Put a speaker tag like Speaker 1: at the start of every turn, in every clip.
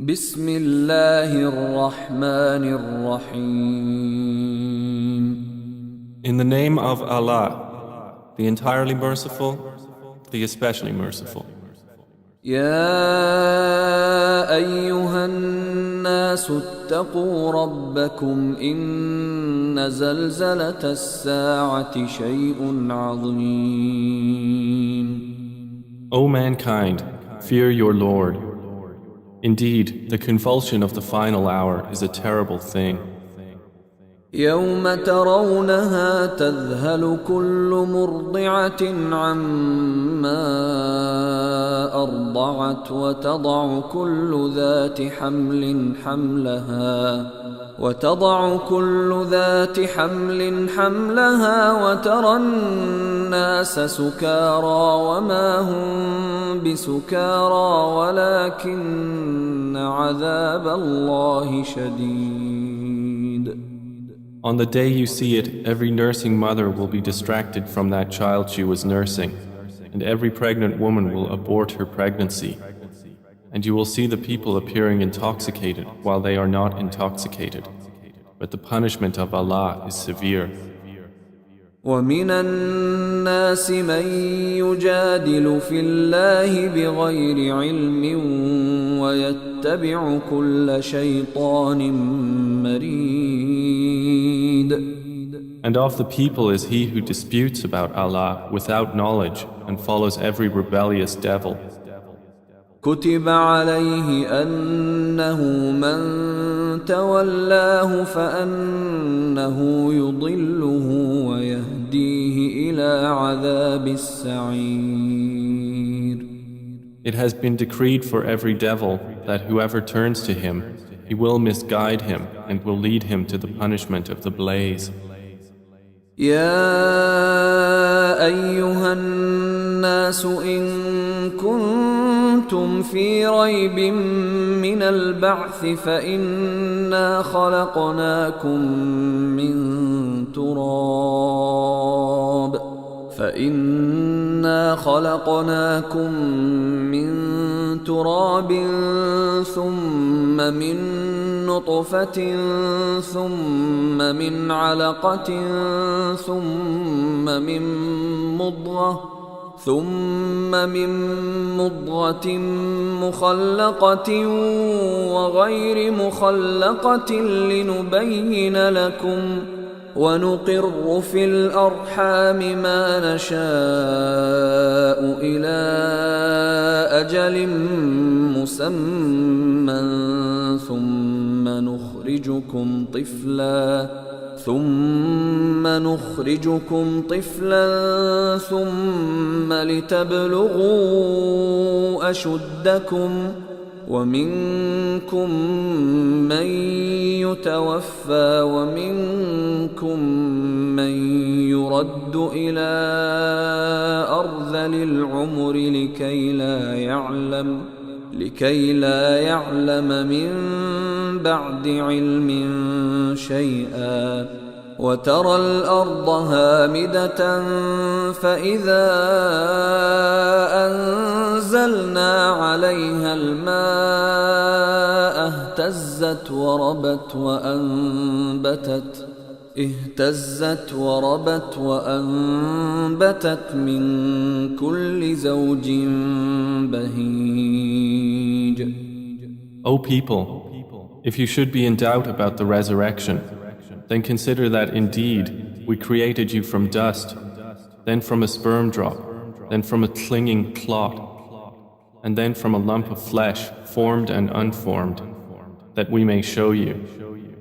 Speaker 1: بسم الله الرحمن الرحيم.
Speaker 2: In the name of Allah, the entirely merciful, the especially merciful.
Speaker 1: يا أيها الناس اتقوا ربكم إن زلزلة الساعة شيء عظيم.
Speaker 2: O mankind, fear your Lord. Indeed, the convulsion of the final hour is a terrible thing.
Speaker 1: يوم ترونها تذهل كل مرضعة عما أرضعت وتضع كل ذات حمل حملها وترى الناس سكارى وما هم بسكارى ولكن عذاب الله شديد.
Speaker 2: On the day you see it, every nursing mother will be distracted from that child she was nursing, and every pregnant woman will abort her pregnancy. And you will see the people appearing intoxicated while they are not intoxicated. But the punishment of Allah is severe.
Speaker 1: ومن الناس من يجادل في الله بغير علم ويتبع كل شيطان مريد.
Speaker 2: And of the people is he who disputes about Allah without knowledge and follows every rebellious devil.
Speaker 1: كتب عليه أنه من تولاه فأنه يضله ويهديه إلى عذاب السعير.
Speaker 2: It has been decreed for every devil that whoever turns to him, he will misguide him and will lead him to the punishment of the blaze.
Speaker 1: يا أيها الناس إن كنتم في ريب من البعث فإنا خلقناكم من تراب ثم من نطفة ثم من علقة ثم من مضغة مخلقة وغير مخلقة لنبين لكم ونقر في الأرحام ما نشاء إلى أجل مسمى ثم نخرجكم طفلا ثم لتبلغوا أشدكم ومنكم من يتوفى ومنكم من يرد إلى أرذل العمر لكي لا يعلم من بعد علم شيئا وترى الأرض هامدة فإذا أنزلنا عليها الماء اهتزت وربت وأنبتت من كل زوج بهيج.
Speaker 2: O people, if you should be in doubt about the resurrection, then consider that indeed we created you from dust, then from a sperm drop, then from a clinging clot, and then from a lump of flesh, formed and unformed, that we may show you.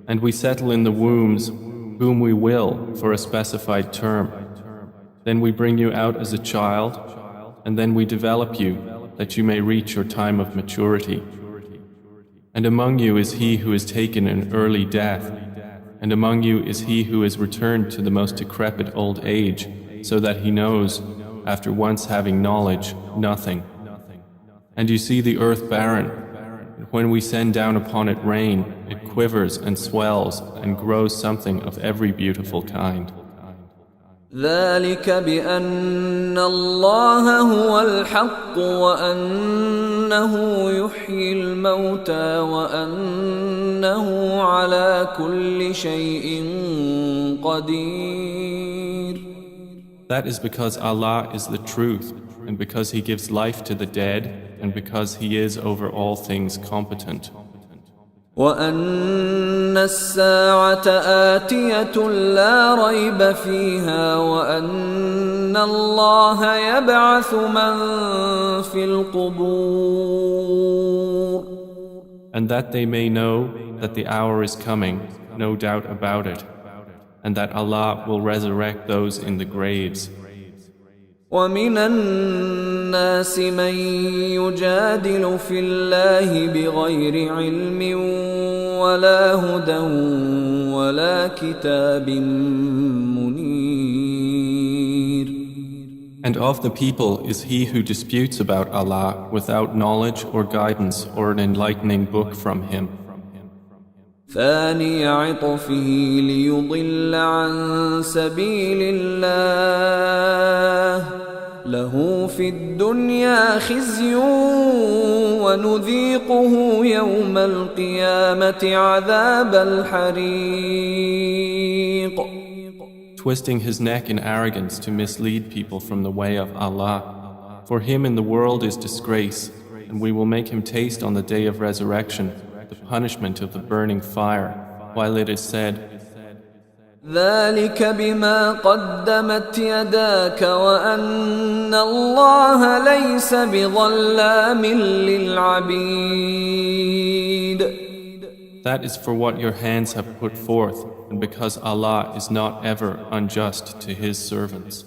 Speaker 2: And we settle in the wombs whom we will for a specified term. Then we bring you out as a child, and then we develop you that you may reach your time of maturity. And among you is he who is taken an early death, and among you is he who is returned to the most decrepit old age, so that he knows, after once having knowledge, nothing. And you see the earth barren, and when we send down upon it rain, it quivers and swells and grows something of every beautiful kind.
Speaker 1: ذلك بأن الله هو الحق وأن يحيي الموتى وأنه على كل شيء قدير.
Speaker 2: That is because Allah is the truth, and because He gives life to the dead, and because He is over all things competent.
Speaker 1: وأن الساعة آتية لا ريب فيها وأن الله يبعث من في القبور.
Speaker 2: And that they may know that the hour is coming, no doubt about it, and that Allah will resurrect those in the graves.
Speaker 1: ومن الناس من يجادل في الله بغير علم ولا هدى ولا كتاب منير.
Speaker 2: And of the people is he who disputes about Allah without knowledge or guidance or an enlightening book from Him.
Speaker 1: ثاني عطفه ليضل عن سبيل الله له في الدنيا خزي ونذيقه يوم القيامة عذاب الحريق.
Speaker 2: Twisting his neck in arrogance to mislead people from the way of Allah. For him in the world is disgrace, and we will make him taste on the day of resurrection the punishment of the burning fire, while it is said,
Speaker 1: ذلك بما قدمت يداك وأن الله ليس بظلام للعبيد.
Speaker 2: That is for what your hands have put forth, and because Allah is not ever unjust to His servants.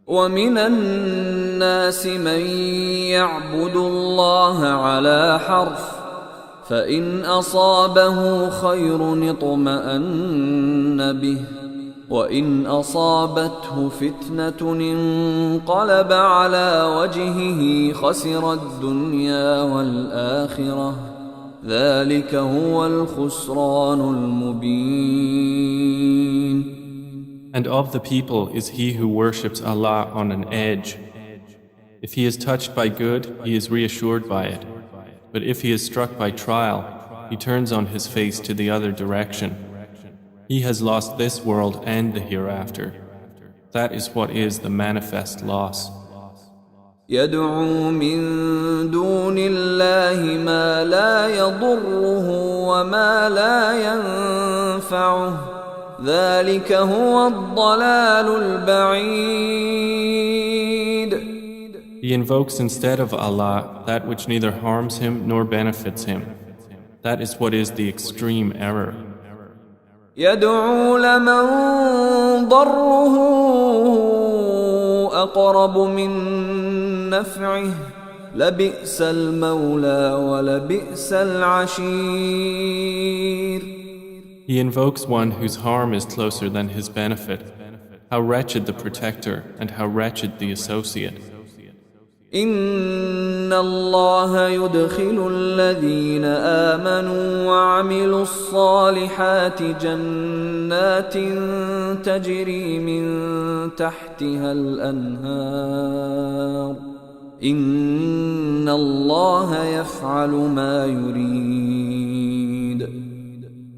Speaker 1: ومن الناس من يعبد الله على حرف فإن أصابه خير اطمأن به وإن أصابته فتنة انقلب على وجهه خسر الدنيا والآخرة ذلك هو الخسران المبين.
Speaker 2: And of the people is he who worships Allah on an edge. If he is touched by good, he is reassured by it. But if he is struck by trial, he turns on his face to the other direction. He has lost this world and the hereafter. That is what is the manifest loss.
Speaker 1: يدعو من دون الله ما لا يضره وما لا ينفعه ذلك هو الضلال البعيد.
Speaker 2: He invokes instead of Allah that which neither harms him nor benefits him. That is what is the extreme error.
Speaker 1: يدعو لمن ضره أقرب من نفعه لبئس المولى ولبئس العشير.
Speaker 2: He invokes one whose harm is closer than his benefit. How wretched the protector and how wretched the associate.
Speaker 1: إن الله يدخل الذين آمنوا وعملوا الصالحات جنات تجري من تحتها الأنهار إن الله يفعل ما يريد.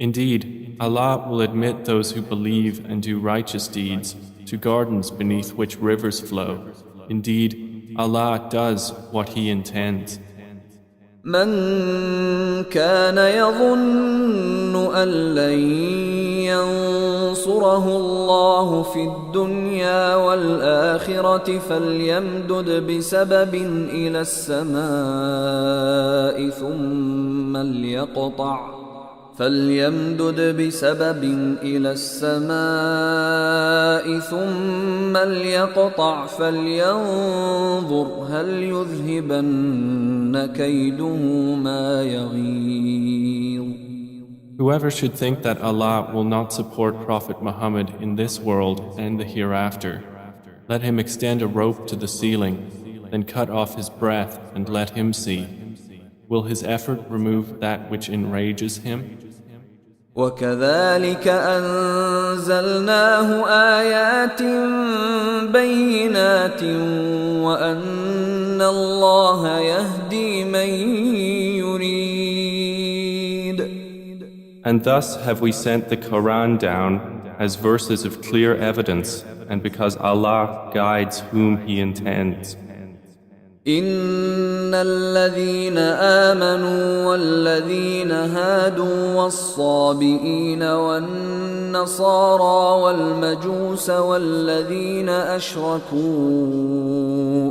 Speaker 2: Indeed, Allah will admit those who believe and do righteous deeds to gardens beneath which rivers flow. Indeed, Allah does what He intends.
Speaker 1: من كان يظن أن لن ينصره الله في الدنيا والآخرة فليمدد بسبب إلى السماء ثم ليقطع فلينظر هل يذهبن كيده ما يغيظ.
Speaker 2: Whoever should think that Allah will not support Prophet Muhammad in this world and the hereafter, let him extend a rope to the ceiling, then cut off his breath and let him see. Will his effort remove that which enrages him?
Speaker 1: وكذلك أنزلناه آيات بينات وأن الله يهدي من يريد.
Speaker 2: And thus have we sent the Quran down as verses of clear evidence, and because Allah guides whom He intends.
Speaker 1: إن الذين آمنوا والذين هادوا والصابئين والنصارى والمجوس والذين أشركوا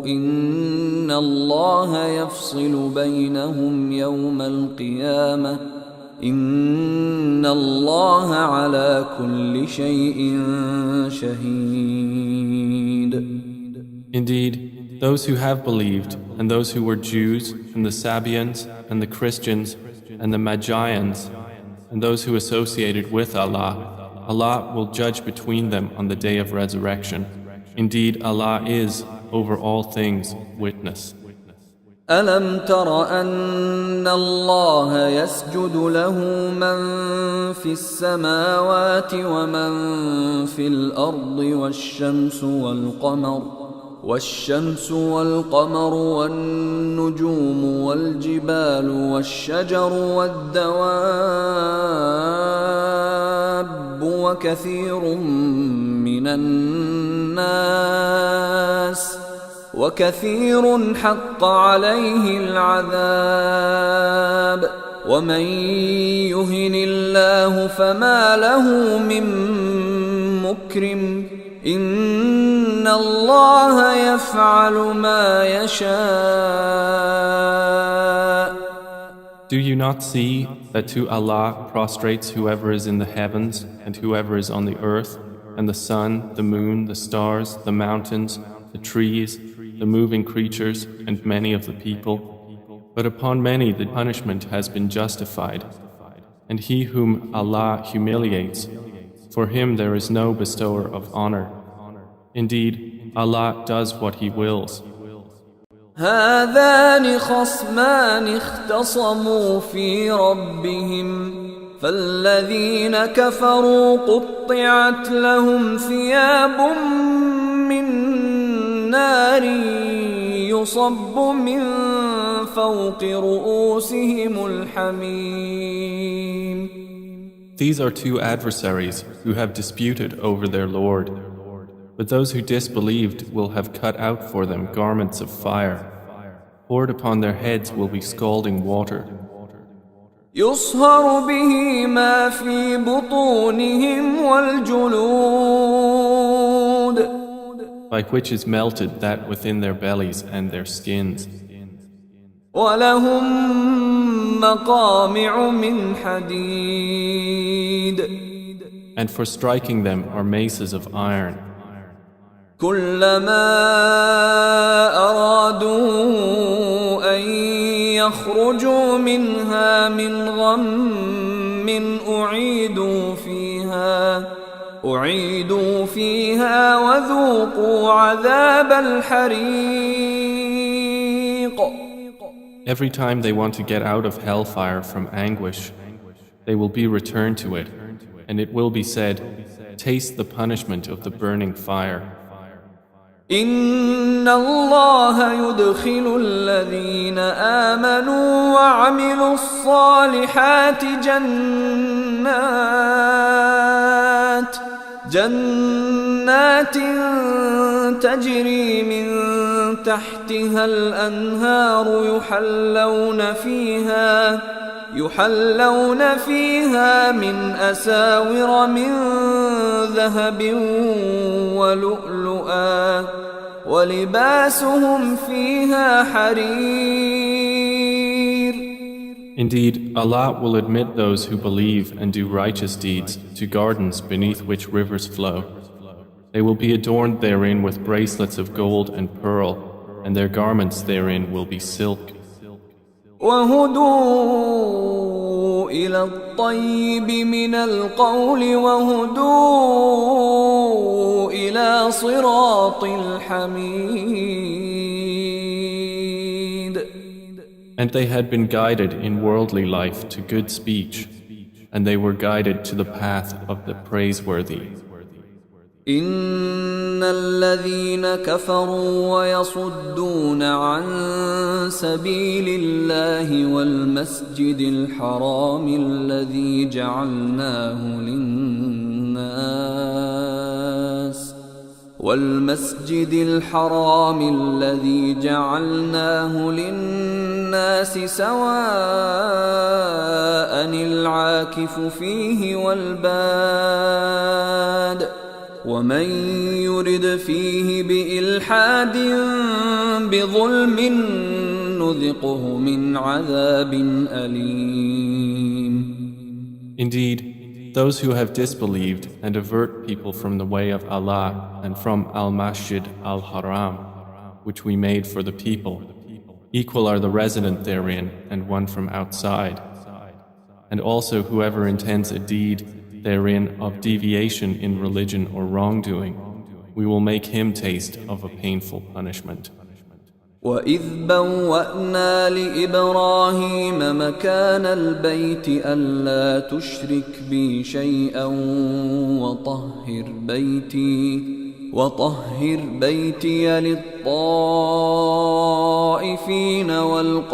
Speaker 1: إن الله يفصل بينهم يوم القيامة إن الله على كل شيء شهيد.
Speaker 2: Indeed, those who have believed, and those who were Jews, and the Sabians, and the Christians, and the Magians, and those who associated with Allah, Allah will judge between them on the day of resurrection. Indeed, Allah is, over all things, witness.
Speaker 1: ألم تر أن الله يسجد له من في السماوات ومن في الأرض والشمس والقمر والنجوم والجبال والشجر والدواب وكثير حق عليه العذاب ومن يهن الله فما له من مكرم إن الله يفعل ما يشاء.
Speaker 2: Do you not see that to Allah prostrates whoever is in the heavens and whoever is on the earth, and the sun, the moon, the stars, the mountains, the trees, the moving creatures, and many of the people? But upon many the punishment has been justified, and he whom Allah humiliates, for him there is no bestower of honor. Indeed, Allah does what He wills.
Speaker 1: هذان خصمان اختصموا في ربهم فالذين كفروا قطعت لهم ثياب من نار يصب من فوق رؤوسهم الحميم.
Speaker 2: These are two adversaries who have disputed over their Lord. But those who disbelieved will have cut out for them garments of fire. Poured upon their heads will be scalding water.
Speaker 1: يصهر به ما في بطونهم والجلود.
Speaker 2: By which is melted that within their bellies and their skins.
Speaker 1: ولهم مقامع من حديد.
Speaker 2: And for striking them are maces of iron.
Speaker 1: كلما أرادوا أن يخرجوا منها من غم أعيدوا فيها وذوقوا عذاب الحريق.
Speaker 2: Every time they want to get out of hellfire from anguish, they will be returned to it, and it will be said, taste the punishment of the burning fire.
Speaker 1: إن الله يدخل الذين آمنوا وعملوا الصالحات جنات تجري من تحتها الأنهار يحلون فيها من أساور من ذهب ولؤلؤا ولباسهم فيها حرير.
Speaker 2: Indeed, Allah will admit those who believe and do righteous deeds to gardens beneath which rivers flow. They will be adorned therein with bracelets of gold and pearl, and their garments therein will be silk.
Speaker 1: وهدوا إلى الطيب من القول وهدوا إلى صراط الحميد.
Speaker 2: And they had been guided in worldly life to good speech, and they were guided to the path of the praiseworthy.
Speaker 1: إن الذين كفروا ويصدون عن سبيل الله والمسجد الحرام الذي جعلناه للناس سواء العاكف فيه والباد ومن يرد فيه بإلحاد بظلم نذقه من عذاب أليم.
Speaker 2: Indeed, those who have disbelieved and avert people from the way of Allah and from Al-Masjid Al-Haram, which we made for the people, equal are the resident therein and one from outside. And also whoever intends a deed therein of deviation in religion or wrongdoing, we will make him taste of a painful punishment.
Speaker 1: وَإِذْ بَوَّأْنَا لِإِبْرَاهِيمَ مَكَانَ الْبَيْتِ أَلَّا تُشْرِكْ بِي شَيْئًا وَطَهِّرْ بَيْتِيَ لِلطَّائِفِينَ وَالْقَائِمِينَ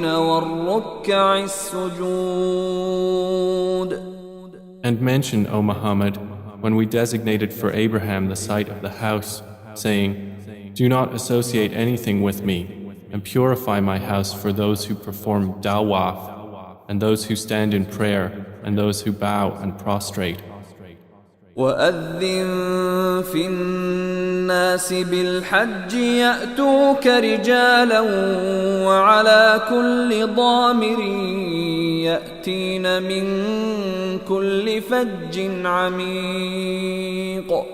Speaker 1: وَالرُّكَّعِ السُّجُودِ.
Speaker 2: And mention, O Muhammad, when we designated for Abraham the site of the house, saying, do not associate anything with me, and purify my house for those who perform dawaf, and those who stand in prayer, and those who bow and prostrate.
Speaker 1: وَأَذِّن فِي النَّاسِ بِالْحَجِّ يَأْتُوكَ رِجَالًا وَعَلَى كُلِّ ضَامِرٍ يَأْتِينَ مِنْ كُلِّ فَجٍّ عَمِيقٍ.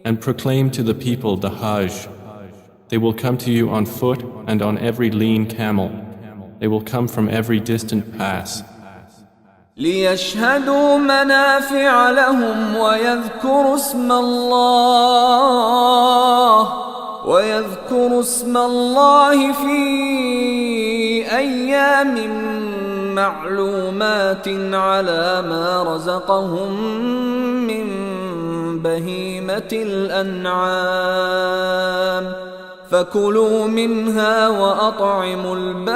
Speaker 2: And proclaim to the people the Hajj. They will come to you on foot and on every lean camel. They will come from every distant pass.
Speaker 1: لِيَشْهَدُوا مَنَافِعَ لَهُمْ وَيَذْكُرُوا اسْمَ اللَّهِ فِي أَيَّامٍ مَّعْلُومَاتٍ عَلَى مَا رَزَقَهُم مِّن بهيمة الأنعام فكلوا منها وأطعموا البائس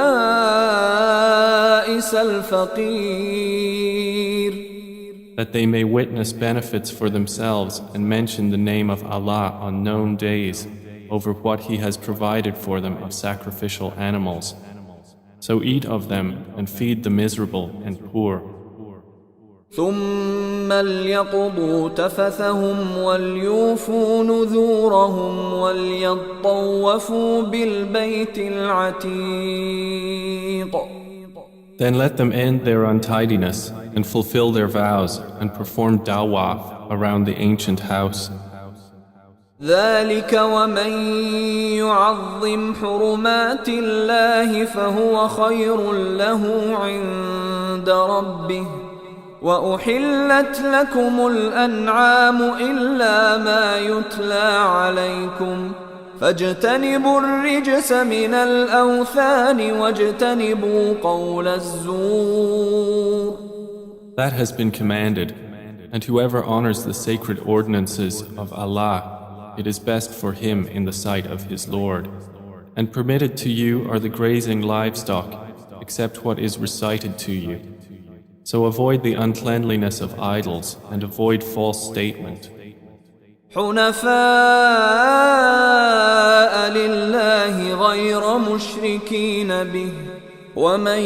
Speaker 1: الفقير.
Speaker 2: That they may witness benefits for themselves and mention the name of Allah on known days over what He has provided for them of sacrificial animals. So eat of them and feed the miserable and poor.
Speaker 1: ثم ليقضوا تفثهم وليوفوا نذورهم وليطوفوا بالبيت العتيق.
Speaker 2: Then let them end their untidiness and fulfill their vows and perform dawaf around the ancient house.
Speaker 1: ذلك ومن يعظم حرمات الله فهو خير له عند ربه وأحلت لكم الأنعام إلا ما يتلى عليكم فاجتنبوا الرجس من الأوثان واجتنبوا قول الزور.
Speaker 2: That has been commanded, and whoever honors the sacred ordinances of Allah, it is best for him in the sight of his Lord. And permitted to you are the grazing livestock, except what is recited to you. So avoid the uncleanliness of idols and avoid false statement.
Speaker 1: حنفاء لله غير مشركين به ومن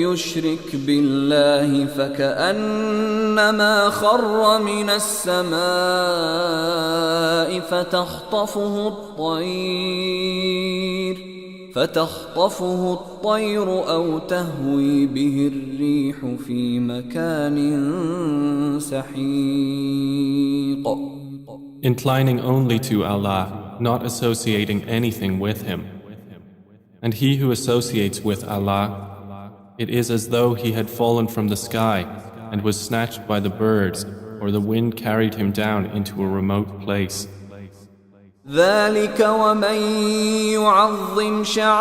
Speaker 1: يشرك بالله فكأنما خر من السماء فتخطفه الطير أو تهوي به الريح في مكان سحيق.
Speaker 2: Inclining only to Allah, not associating anything with Him. And he who associates with Allah, it is as though he had fallen from the sky and was snatched by the birds, or the wind carried him down into a remote place.
Speaker 1: ذلك ومن يعظم شعائر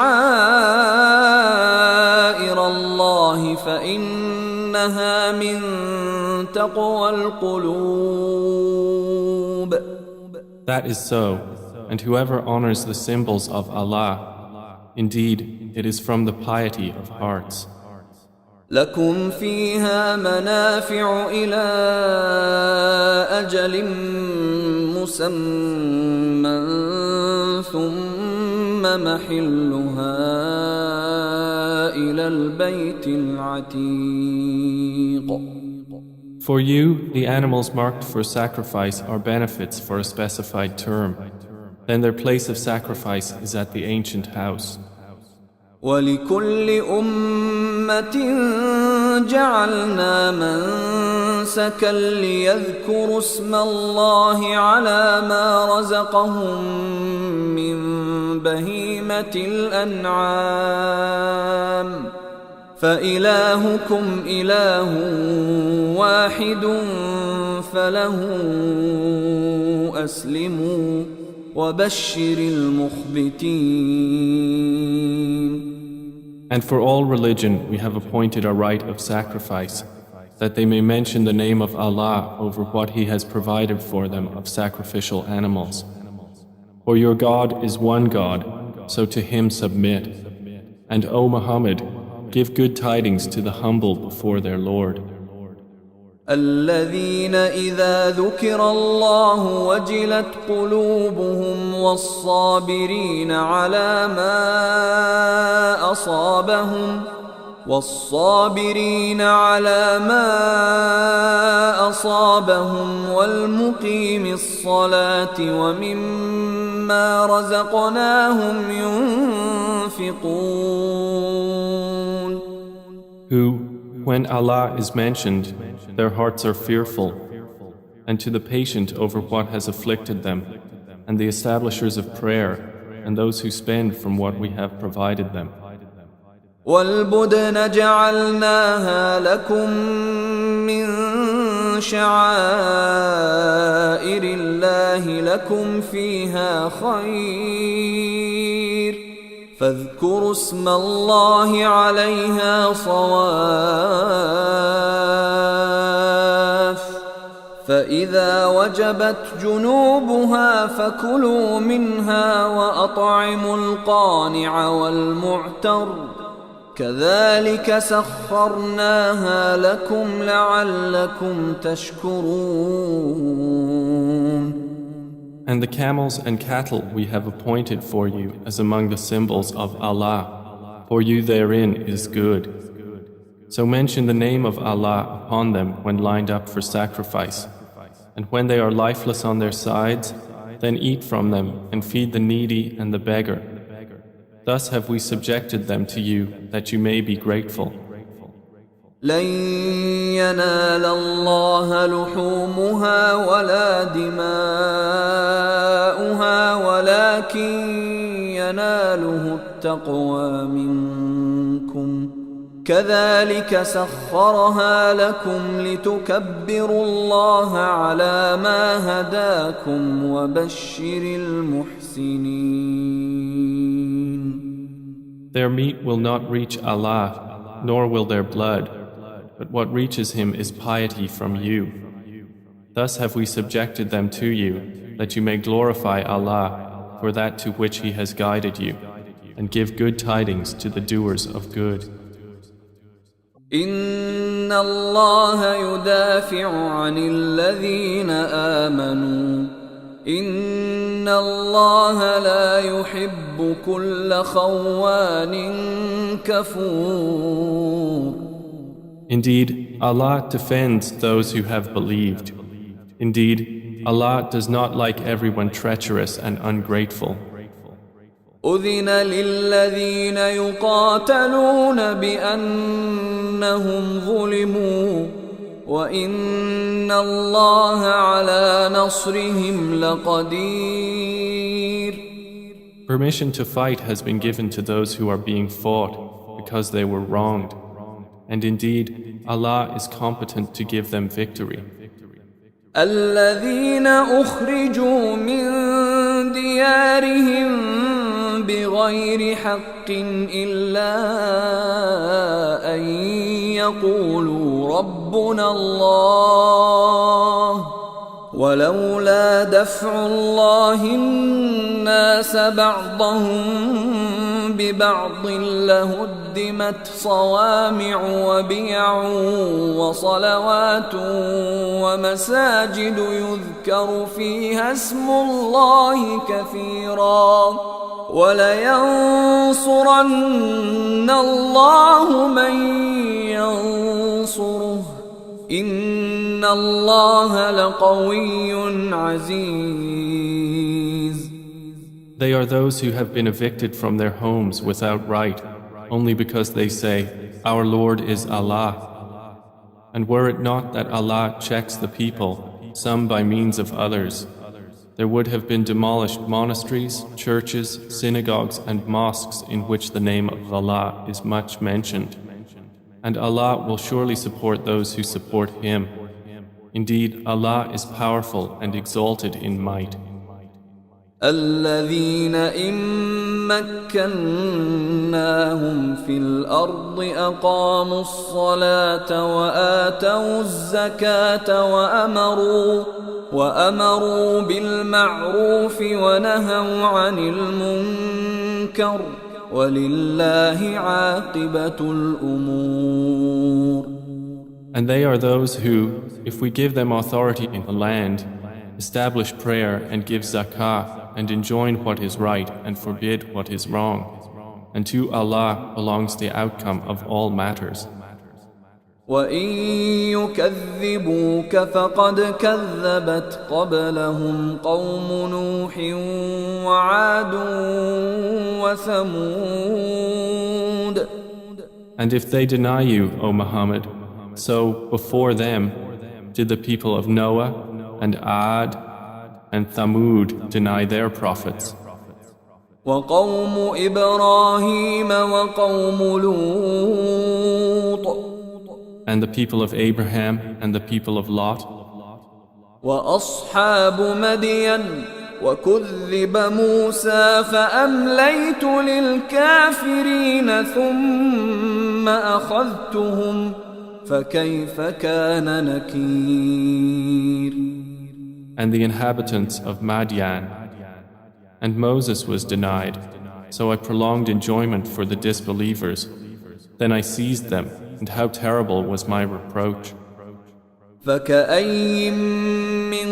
Speaker 1: الله فإن إنها من تقوى القلوب.
Speaker 2: That is so, and whoever honors the symbols of Allah, indeed, it is from the piety of hearts.
Speaker 1: لكم فيها منافع إلى أجل مسمى ثم محلها إلى البيت العتيق.
Speaker 2: For you, the animals marked for sacrifice are benefits for a specified term. Then their place of sacrifice is at the ancient house.
Speaker 1: ولكل أمة جعلنا منسكا ليذكروا اسم الله على ما رزقهم من بهيمة الأنعام فإلهكم إله واحد فله أسلموا وبشر المخبتين.
Speaker 2: And for all religion we have appointed a rite of sacrifice, that they may mention the name of Allah over what He has provided for them of sacrificial animals. For your God is one God, so to Him submit. And O Muhammad, give good tidings to the humble before their Lord.
Speaker 1: الذين إذا ذكر الله وجلت قلوبهم والصابرين على ما أصابهم والمقيم الصلاة ومما رزقناهم ينفقون.
Speaker 2: Who, when Allah is mentioned, their hearts are fearful, and to the patient over what has afflicted them, and the establishers of prayer, and those who spend from what we have provided them.
Speaker 1: وَالْبُدْنَ جَعَلْنَاهَا لَكُم مِّن شَعَائِرِ اللَّهِ لَكُمْ فِيهَا خَيْرٌ فاذكروا اسم الله عليها صواف فإذا وجبت جنوبها فكلوا منها وأطعموا القانع والمعتر كذلك سخرناها لكم لعلكم تشكرون.
Speaker 2: And the camels and cattle we have appointed for you as among the symbols of Allah. For you therein is good. So mention the name of Allah upon them when lined up for sacrifice. And when they are lifeless on their sides, then eat from them and feed the needy and the beggar. Thus have we subjected them to you that you may be grateful.
Speaker 1: لن ينال الله لحومها ولا دماؤها ولكن يناله التقوى منكم كذلك سخرها لكم لتكبروا الله على ما هداكم وبشر المحسنين.
Speaker 2: Their meat will not reach Allah, nor will their blood, but what reaches Him is piety from you. Thus have we subjected them to you, that you may glorify Allah for that to which He has guided you, and give good tidings to the doers of good.
Speaker 1: إن الله يدافع عن الذين آمنوا إن الله لا يحب كل خوان كفور.
Speaker 2: Indeed, Allah defends those who have believed. Indeed, Allah does not like everyone treacherous and ungrateful.
Speaker 1: أذن للذين يقاتلون بأنهم ظلموا وإن الله على نصرهم لقدير.
Speaker 2: Permission to fight has been given to those who are being fought because they were wronged. And indeed, Allah is competent to give them victory.
Speaker 1: الذين أخرجوا من ديارهم بغير حق إلا أن يقولوا ربنا الله ولولا دفع الله الناس بعضهم ببعض لهدمت صوامع وبيع وصلوات ومساجد يذكر فيها اسم الله كثيرا ولينصرن الله من ينصره إن الله لقوي عزيز.
Speaker 2: They are those who have been evicted from their homes without right, only because they say, Our Lord is Allah. And were it not that Allah checks the people, some by means of others, there would have been demolished monasteries, churches, synagogues and mosques in which the name of Allah is much mentioned. And Allah will surely support those who support Him. Indeed, Allah is powerful and exalted in might.
Speaker 1: الذين إن مكناهم في الأرض أقاموا الصلاة وآتوا الزكاة وأمروا بالمعروف ونهوا عن المنكر ولله عاقبة الأمور.
Speaker 2: And they are those who, if we give them authority in the land, establish prayer and give zakah and enjoin what is right and forbid what is wrong. And to Allah belongs the outcome of all matters.
Speaker 1: وَإِن يُكَذِّبُوكَ فَقَدْ كَذَّبَتْ قَبْلَهُمْ قَوْمُ نُوحٍ وَعَادٌ وَثَمُودَ.
Speaker 2: And if they deny you, O Muhammad, so before them did the people of Noah and Ad and Thamud deny their prophets.
Speaker 1: وَقَوْمُ إِبْرَاهِيمَ وَقَوْمُ لُوطٍ.
Speaker 2: And the people of Abraham and the people of Lot.
Speaker 1: وأصحاب مدين وكذب موسى فأمليت للكافرين ثم أخذتهم فكيف كان نكير.
Speaker 2: And the inhabitants of Madian. And Moses was denied, so I prolonged enjoyment for the disbelievers. Then I seized them, and how terrible was my reproach.
Speaker 1: فكأي من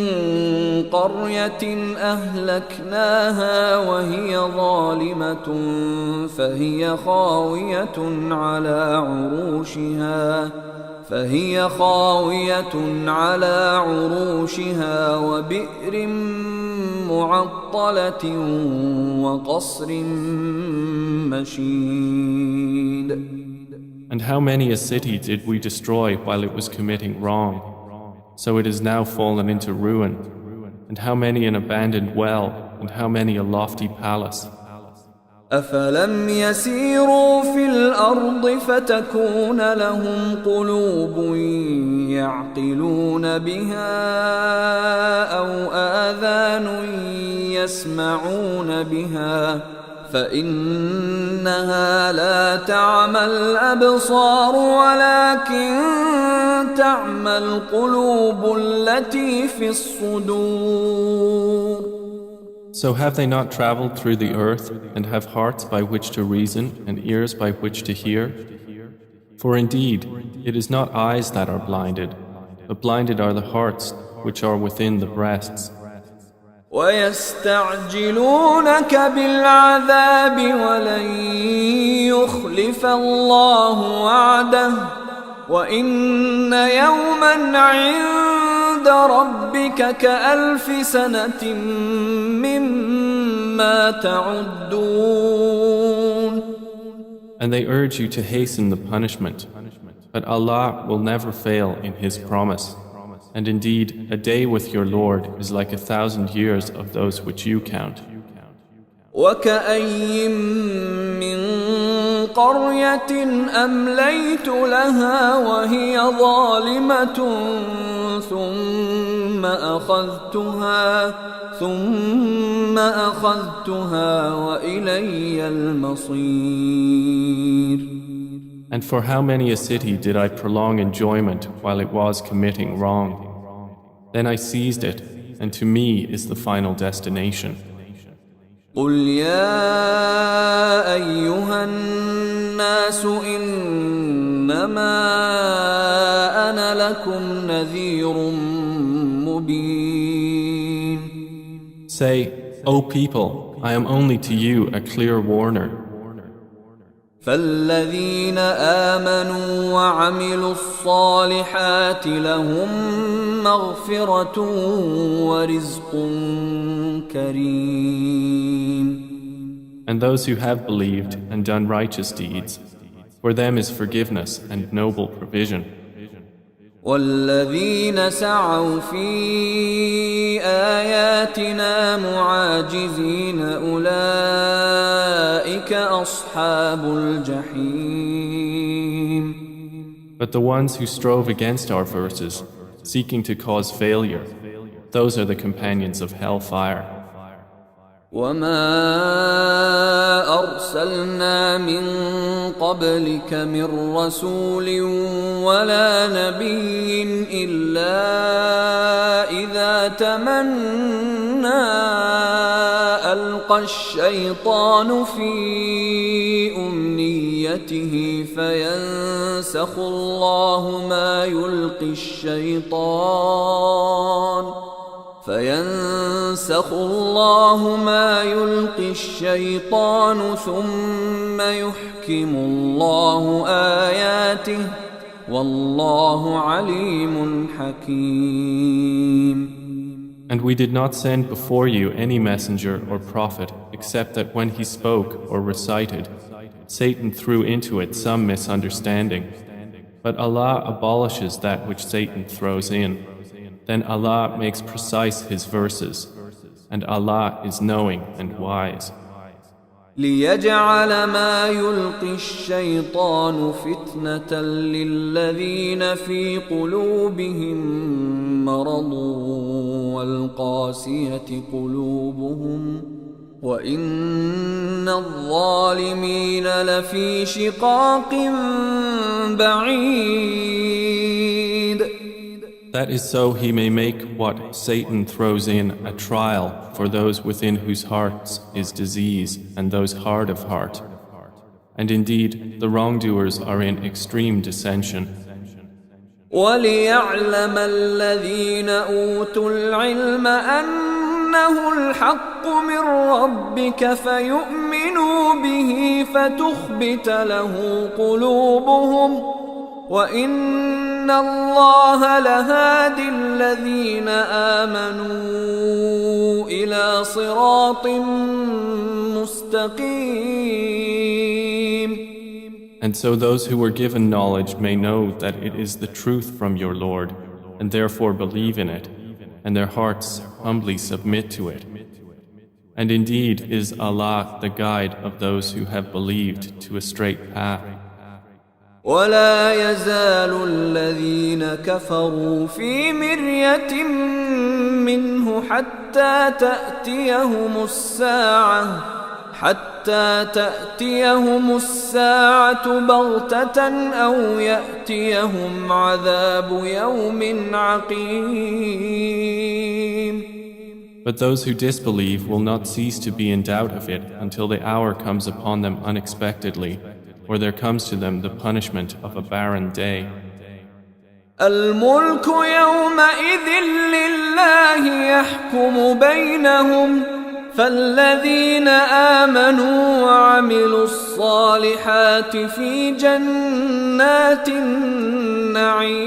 Speaker 1: قرية أهلكناها وهي ظالمة فهي خاوية على عروشها وبئر معطلة وقصر مشيد.
Speaker 2: And how many a city did we destroy while it was committing wrong? So it is now fallen into ruin. And how many an abandoned well, and how many a lofty palace.
Speaker 1: أفلم يسيروا في الأرض فتكون لهم قلوب يعقلون بها أو آذان يسمعون بها فإنها لا تعمى الأبصار ولكن تعمى القلوب التي في الصدور.
Speaker 2: So have they not traveled through the earth and have hearts by which to reason and ears by which to hear? For indeed, it is not eyes that are blinded, but blinded are the hearts which are within the breasts.
Speaker 1: ويستعجلونك بالعذاب ولن يخلف الله وعده وإن يوما عند ربك كألف سنة مما تعدون.
Speaker 2: And they urge you to hasten the punishment, but Allah will never fail in His promise. And indeed, a day with your Lord is like 1,000 years of those which you count.
Speaker 1: وكأي من قرية أمليت لها وهي ظالمة ثم أخذتها وإلي المصير.
Speaker 2: And for how many a city did I prolong enjoyment while it was committing wrong? Then I seized it, and to me is the final destination.
Speaker 1: قل يا أيها الناس إنما أنا لكم نذير مبين.
Speaker 2: Say, O people, I am only to you a clear warner.
Speaker 1: فالذين آمنوا وعملوا الصالحات لهم مغفرة ورزق كريم.
Speaker 2: And those who have believed and done righteous deeds, for them is forgiveness and noble provision.
Speaker 1: والذين سعوا في آياتنا معاجزين أولئك أصحاب الجحيم.
Speaker 2: But the ones who strove against our verses, seeking to cause failure, those are the companions of hellfire.
Speaker 1: وما أرسلنا من قبلك من رسول ولا نبي إلا إذا تمنى ألقى الشيطان في أمنيته فينسخ الله ما يلقي الشيطان ثم يحكم الله آياته والله عليم حكيم.
Speaker 2: And we did not send before you any messenger or prophet except that when he spoke or recited, Satan threw into it some misunderstanding. But Allah abolishes that which Satan throws in. Then Allah makes precise His verses, and Allah is knowing and wise.
Speaker 1: ليجعل ما يلقي الشيطان فتنة للذين في قلوبهم مرض والقاسية قلوبهم وإن الظالمين لفي شقاق بعيد.
Speaker 2: That is so he may make what Satan throws in a trial for those within whose hearts is disease and those hard of heart. And indeed, the wrongdoers are in extreme dissension.
Speaker 1: وَلِيَعْلَمَ الَّذِينَ أُوتُوا الْعِلْمَ أَنَّهُ الْحَقُّ مِنْ رَبِّكَ فَيُؤْمِنُوا بِهِ فَتُخْبِتَ لَهُ قُلُوبُهُمْ وَإِنَّ اللَّهَ لَهَادِي الَّذِينَ آمَنُوا إِلَى صِرَاطٍ مُسْتَقِيمٍ.
Speaker 2: And so those who were given knowledge may know that it is the truth from your Lord, and therefore believe in it, and their hearts humbly submit to it. And indeed is Allah the guide of those who have believed to a straight path.
Speaker 1: ولا يزال الذين كفروا في مرية منه حتى تأتيهم الساعة بغتة أو يأتيهم عذاب يوم عقيم.
Speaker 2: But those who disbelieve will not cease to be in doubt of it until the hour comes upon them unexpectedly, or there comes to them the punishment of a barren day.
Speaker 1: الملك يومئذ لله يحكم بينهم فالذين آمنوا وعملوا الصالحات في جنات النعيم.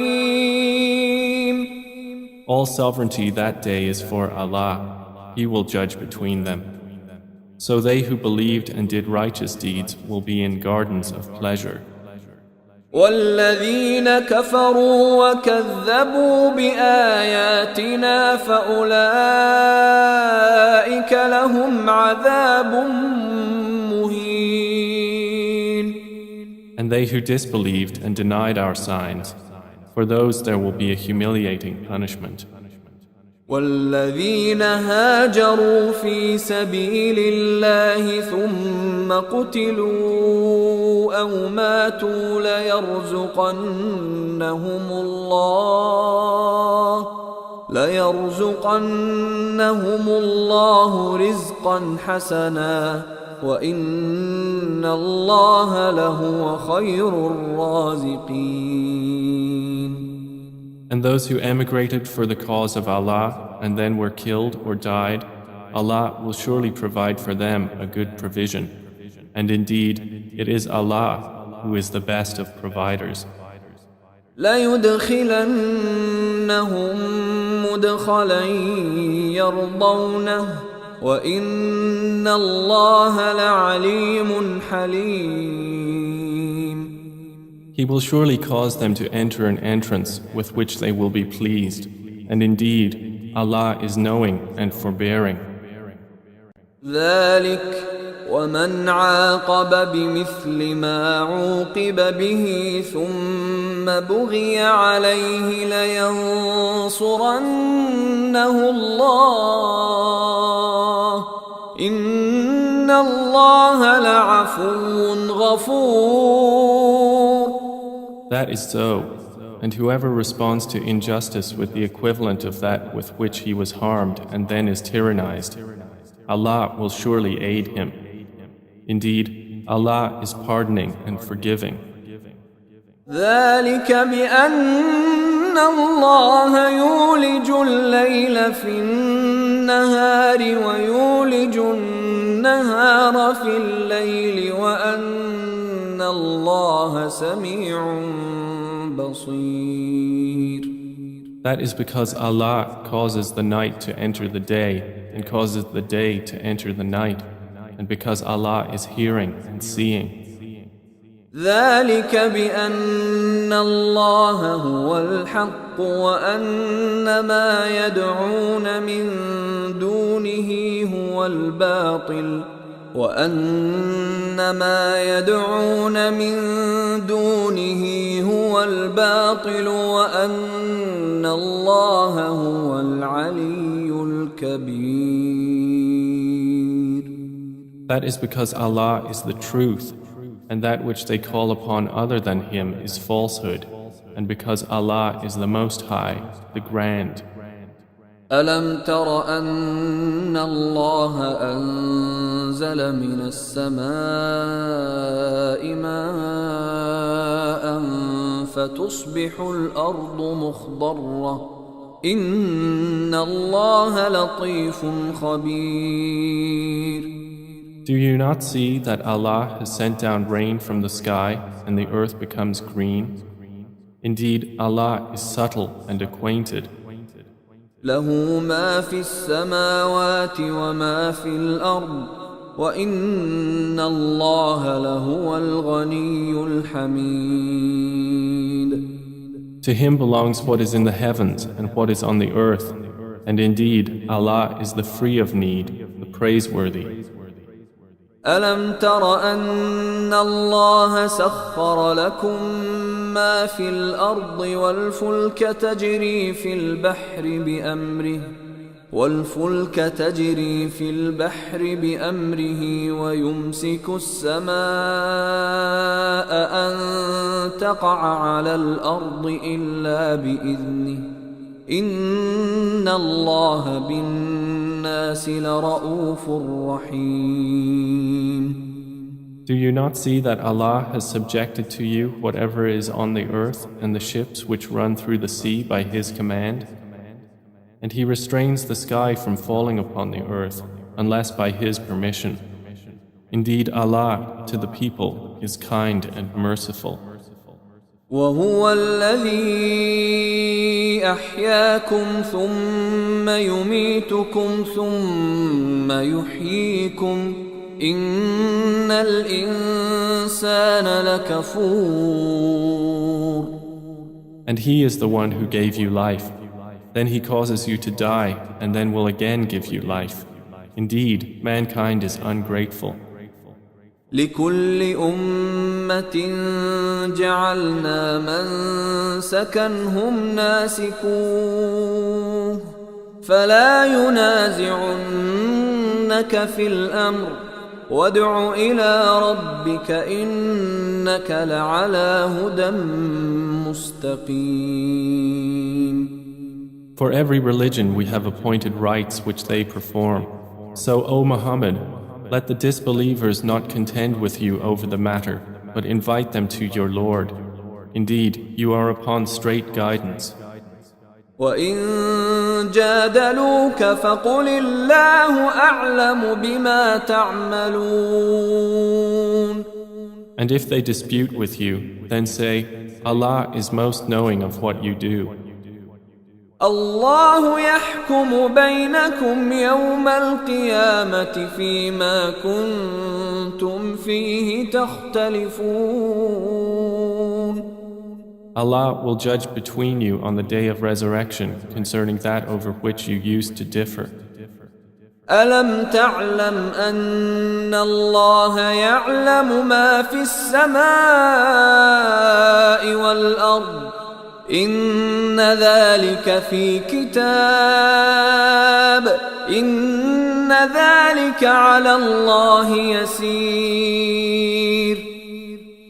Speaker 2: All sovereignty that day is for Allah. He will judge between them. So they who believed and did righteous deeds will be in gardens of pleasure.
Speaker 1: والذين كفروا وكذبوا بآياتنا فأولئك لهم عذاب مهين.
Speaker 2: And they who disbelieved and denied our signs, for those there will be a humiliating punishment.
Speaker 1: والذين هاجروا في سبيل الله ثم قتلوا أو ماتوا ليرزقنهم الله رزقا حسنا وإن الله لهو خير الرازقين.
Speaker 2: And those who emigrated for the cause of Allah and then were killed or died, Allah will surely provide for them a good provision. And indeed, it is Allah who is the best of providers.
Speaker 1: لَيُدْخِلَنَّهُمْ مُدْخَلًا يَرْضَوْنَهُ وَإِنَّ اللَّهَ لَعَلِيمٌ حَلِيمٌ.
Speaker 2: He will surely cause them to enter an entrance with which they will be pleased. And indeed, Allah is knowing and forbearing.
Speaker 1: ذلك ومن عاقب بمثل ما عوقب به ثم بغي عليه لينصرنه الله إن الله لعفو غفور.
Speaker 2: That is so, and whoever responds to injustice with the equivalent of that with which he was harmed and then is tyrannized, Allah will surely aid him. Indeed, Allah is pardoning and forgiving.
Speaker 1: ذلك بأن الله يولج الليل في النهار ويولج النهار في الليل وأن الله سميع بصير.
Speaker 2: That is because Allah causes the night to enter the day and causes the day to enter the night, and because Allah is hearing and seeing.
Speaker 1: ذلك بأن الله هو الحق وأن ما يدعون من دونه هو الباطل وأن ما يدعون من دونه هو الباطل وأن الله هو العلي الكبير.
Speaker 2: That is because Allah is the truth, and that which they call upon other than Him is falsehood, and because Allah is the Most High, the Grand.
Speaker 1: ألم تر أن الله أنزل من السماء ماء فتصبح الأرض مخضرة إن الله لطيف خبير.
Speaker 2: Do you not see that Allah has sent down rain from the sky and the earth becomes green? Indeed, Allah is subtle and acquainted.
Speaker 1: له ما في السماوات وما في الأرض وإن الله لهو الغني الحميد.
Speaker 2: To Him belongs what is in the heavens and what is on the earth, and indeed, Allah is the free of need, the praiseworthy.
Speaker 1: ألم تر أن الله سخر لكم ما في الأرض والفلك تجري في البحر بأمره ويمسك السماء أن تقع على الأرض إلا بإذنه إن الله بالناس لرؤوف رحيم.
Speaker 2: Do you not see that Allah has subjected to you whatever is on the earth and the ships which run through the sea by His command? And He restrains the sky from falling upon the earth unless by His permission. Indeed, Allah to the people is kind and merciful.
Speaker 1: وهو الذي أحياكم ثم يميتكم ثم يحييكم إن الإنسان لكفور.
Speaker 2: And He is the one who gave you life. Then He causes you to die and then will again give you life. Indeed, mankind is ungrateful.
Speaker 1: لكل أمة جعلنا منسكا هم ناسكوه فلا ينازعنك في الأمر وادع إلى ربك إنك لعلى هدى مستقيم.
Speaker 2: For every religion we have appointed rites which they perform. So, O Muhammad, let the disbelievers not contend with you over the matter, but invite them to your Lord. Indeed, you are upon straight guidance.
Speaker 1: وَإِن جَادَلُوكَ فَقُلِ اللَّهُ أَعْلَمُ بِمَا تَعْمَلُونَ.
Speaker 2: And if they dispute with you, then say, Allah is most knowing of what you do.
Speaker 1: الله يحكم بينكم يوم القيامة فيما كنتم فيه تختلفون.
Speaker 2: Allah will judge between you on the day of resurrection concerning that over which you used to differ.
Speaker 1: ألم تعلم أن الله يعلم ما في السماء والأرض إن ذلك في كتاب إن ذلك على الله يسير.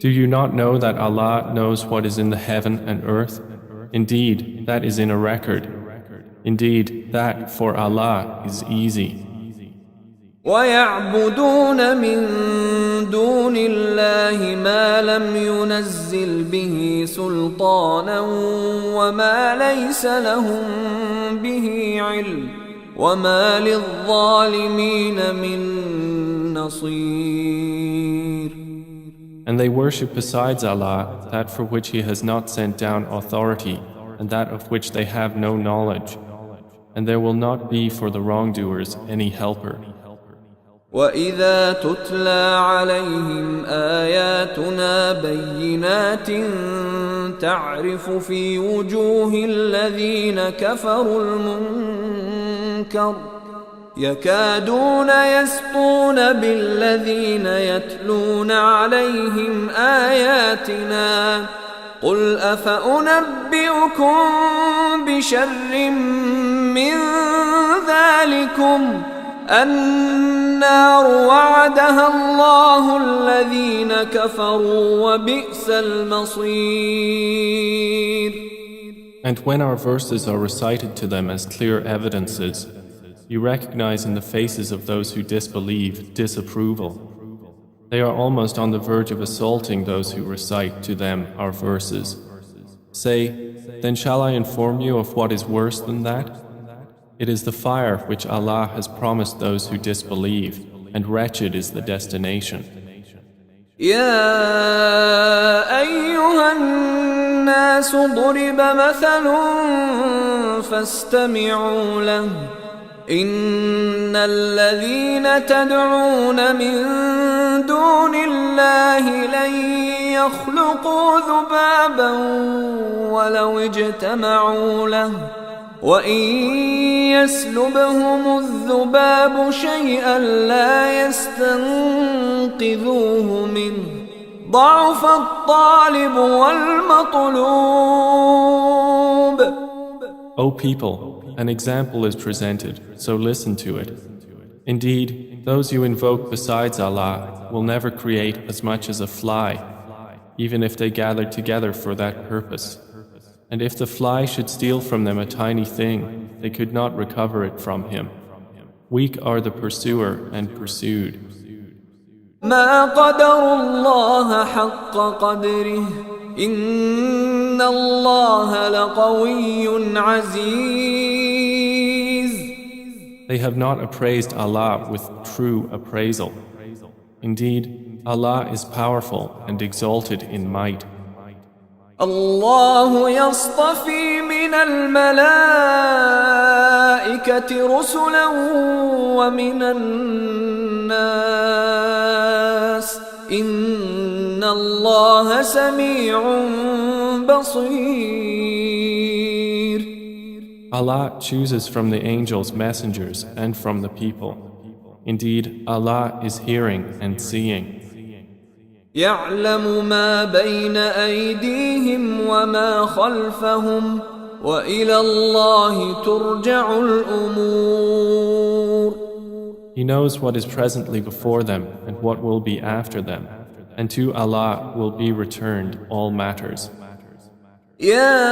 Speaker 2: Do you not know that Allah knows what is in the heaven and earth? Indeed, that is in a record. Indeed, that for Allah is easy.
Speaker 1: وَيَعْبُدُونَ مِن دُونِ اللَّهِ مَا لَمْ يُنَزِّلْ بِهِ سُلْطَانًا وَمَا لَيْسَ لَهُم بِهِ عِلْمٌ وَمَا لِلظَّالِمِينَ مِن نَّصِيرٍ.
Speaker 2: And they worship besides Allah that for which He has not sent down authority and that of which they have no knowledge. And there will not be for the wrongdoers any helper.
Speaker 1: وَإِذَا تُتْلَى عَلَيْهِمْ آيَاتُنَا بَيِّنَاتٍ تَعْرِفُ فِي وُجُوهِ الَّذِينَ كَفَرُوا الْمُنكَرَ يَكَادُونَ يَسْطُونَ بِالَّذِينَ يَتْلُونَ عَلَيْهِمْ آيَاتِنَا قُلْ أَفَأُنَبِّئُكُم بِشَرٍّ مِّن ذَلِكُمْ النار وعدها الله الذين كفروا وبئس المصير.
Speaker 2: And when our verses are recited to them as clear evidences, you recognize in the faces of those who disbelieve disapproval. They are almost on the verge of assaulting those who recite to them our verses. Say, then shall I inform you of what is worse than that? It is the fire which Allah has promised those who disbelieve, and wretched is the destination.
Speaker 1: يا أيها الناس ضرب مثل فاستمعوا له إن الذين تدعون من دون الله لن يخلقوا ذبابا ولو اجتمعوا له وإن يسلبهم الذباب شيئا لا يستنقذوه منه ضعف الطالب والمطلوب.
Speaker 2: O people, an example is presented, so listen to it. Indeed, those you invoke besides Allah will never create as much as a fly, even if they gather together for that purpose. And if the fly should steal from them a tiny thing, they could not recover it from him. Weak are the pursuer and pursued.
Speaker 1: ما قدر الله حق قدره إن الله لقوي عزيز.
Speaker 2: They have not appraised Allah with true appraisal. Indeed, Allah is powerful and exalted in might.
Speaker 1: الله يصطفي من الملائكة رسلا ومن الناس إن الله سميع بصير.
Speaker 2: Allah chooses from the angels messengers and from the people. Indeed, Allah is hearing and seeing.
Speaker 1: يعلم ما بين أيديهم وما خلفهم وإلى الله ترجع الأمور.
Speaker 2: He knows what is presently before them and what will be after them, and to Allah will be returned all matters.
Speaker 1: يا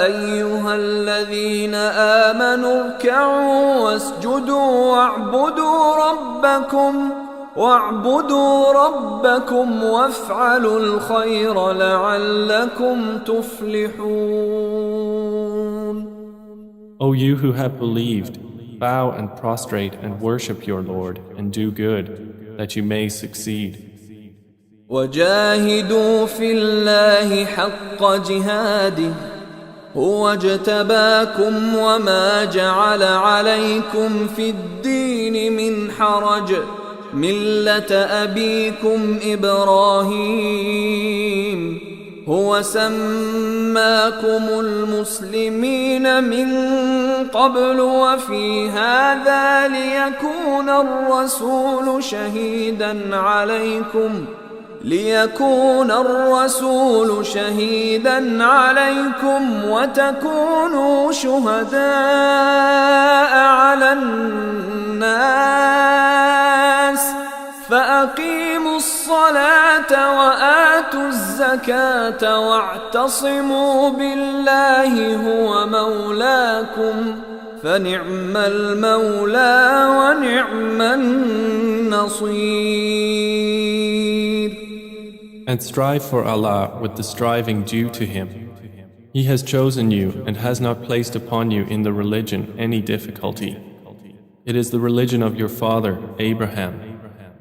Speaker 1: أيها الذين آمنوا اركعوا واسجدوا واعبدوا ربكم وافعلوا الخير لعلكم تفلحون.
Speaker 2: O you who have believed, bow and prostrate and worship your Lord and do good, that you may succeed.
Speaker 1: وجاهدوا في الله حق جهاده هو اجتباكم وما جعل عليكم في الدين من حرج ملة أبيكم إبراهيم هو سماكم المسلمين من قبل وفي هذا ليكون الرسول شهيدا عليكم وتكونوا شهداء على الناس فأقيموا الصلاة وآتوا الزكاة واعتصموا بالله هو مولاكم فنعم المولى ونعم النصير.
Speaker 2: And strive for Allah with the striving due to Him. He has chosen you and has not placed upon you in the religion any difficulty. It is the religion of your father, Abraham.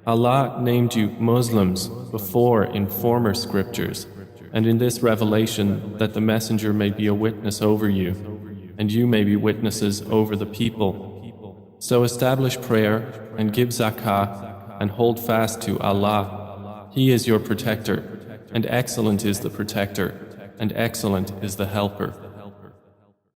Speaker 2: Allah named you Muslims before in former scriptures, and in this revelation that the Messenger may be a witness over you, and you may be witnesses over the people. So establish prayer and give zakah and hold fast to Allah. He is your protector, and excellent is the protector, and excellent is the helper.